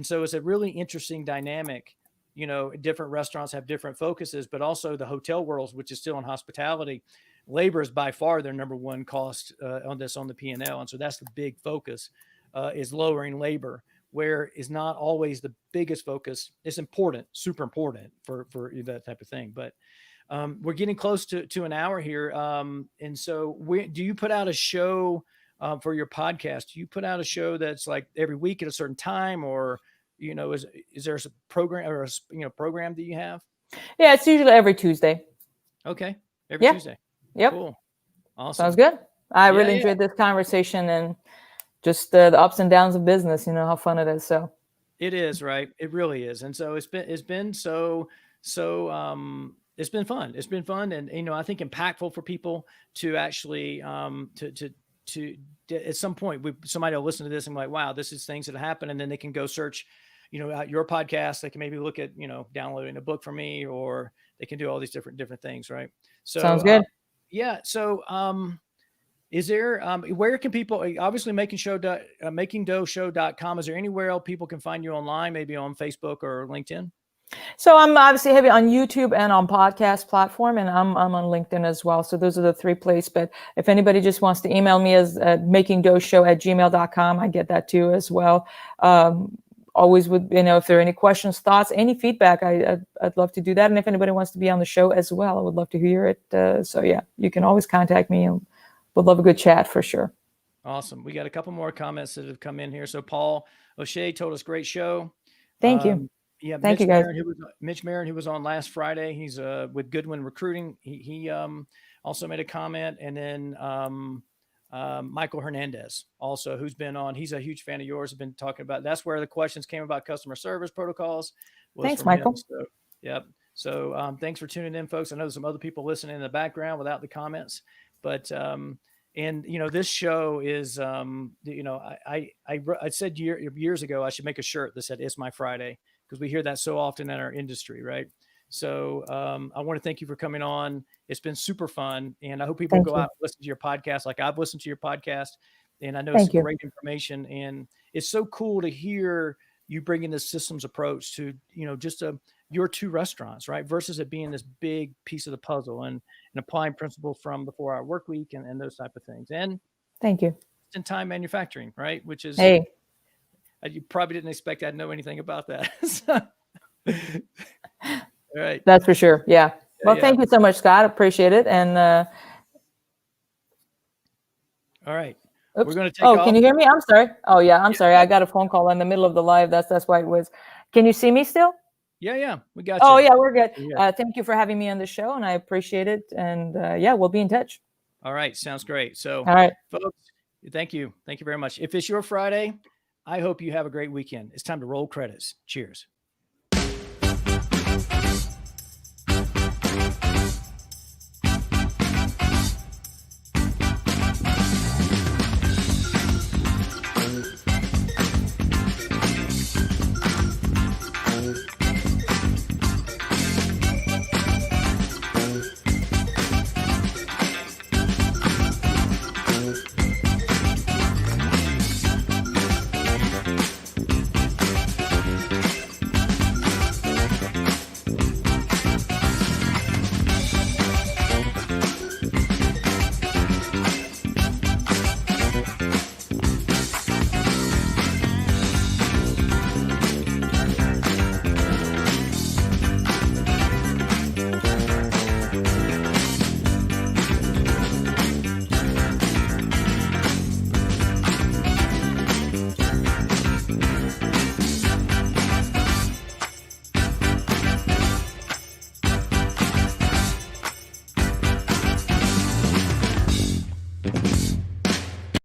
so it's a really interesting dynamic. Different restaurants have different focuses, but also the hotel world, which is still in hospitality, labor is by far their number one cost on the P&L. And so that's the big focus, is lowering labor, where is not always the biggest focus. It's important, super important for that type of thing. But we're getting close to an hour here. And so do you put out a show for your podcast? Do you put out a show that's like every week at a certain time, or, is there a program or program that you have? Yeah, it's usually every Tuesday. Okay. Every Tuesday. Yep. Cool. Awesome. Sounds good. I really enjoyed this conversation, and just the ups and downs of business, how fun it is. So it is, right? It really is. And so it's been so it's been fun. It's been fun. And, I think impactful for people to actually, to at some point, somebody will listen to this and be like, wow, this is things that happen. And then they can go search, out your podcast. They can maybe look at, downloading a book from me, or they can do all these different things. Right. So sounds good. Yeah. So, is there, where can people, obviously makingdoughshow.com. Is there anywhere else people can find you online, maybe on Facebook or LinkedIn? So I'm obviously heavy on YouTube and on podcast platform, and I'm on LinkedIn as well. So those are the three places. But if anybody just wants to email me as makingdoughshow@gmail.com, I get that too as well. Always with, if there are any questions, thoughts, any feedback, I'd love to do that. And if anybody wants to be on the show as well, I would love to hear it. So yeah, you can always contact me, and would love a good chat for sure. Awesome. We got a couple more comments that have come in here. So Paul O'Shea told us, great show. Thank you. Yeah, thank you, guys. Mitch Marin, who was on last Friday, he's with Goodwin Recruiting. He also made a comment, and then Michael Hernandez, also, who's been on. He's a huge fan of yours. Have been talking about. That's where the questions came about customer service protos. Thanks, Michael. So, yep. So thanks for tuning in, folks. I know there's some other people listening in the background without the comments, but and this show is I said years ago I should make a shirt that said "It's My Friday," because we hear that so often in our industry, right? So I want to thank you for coming on. It's been super fun, and I hope people go out and listen to your podcast like I've listened to your podcast, and I know it's great information, and it's so cool to hear you bringing this systems approach to just your two restaurants, right? Versus it being this big piece of the puzzle, and applying principles from the 4-hour work week and those type of things. And thank you. In time manufacturing, right? Which is, you probably didn't expect I'd know anything about that. All right. That's for sure. Yeah. Well, thank you so much, Scott. Appreciate it. And all right. Oops. We're going to take off. Can you hear me? I'm sorry. Oh, yeah. I'm sorry. I got a phone call in the middle of the live. That's why it was. Can you see me still? Yeah. We got you. Oh, yeah, we're good. Thank you for having me on the show, and I appreciate it. And we'll be in touch. All right. Sounds great. So, all right, folks, thank you. Thank you very much. If it's your Friday, I hope you have a great weekend. It's time to roll credits. Cheers.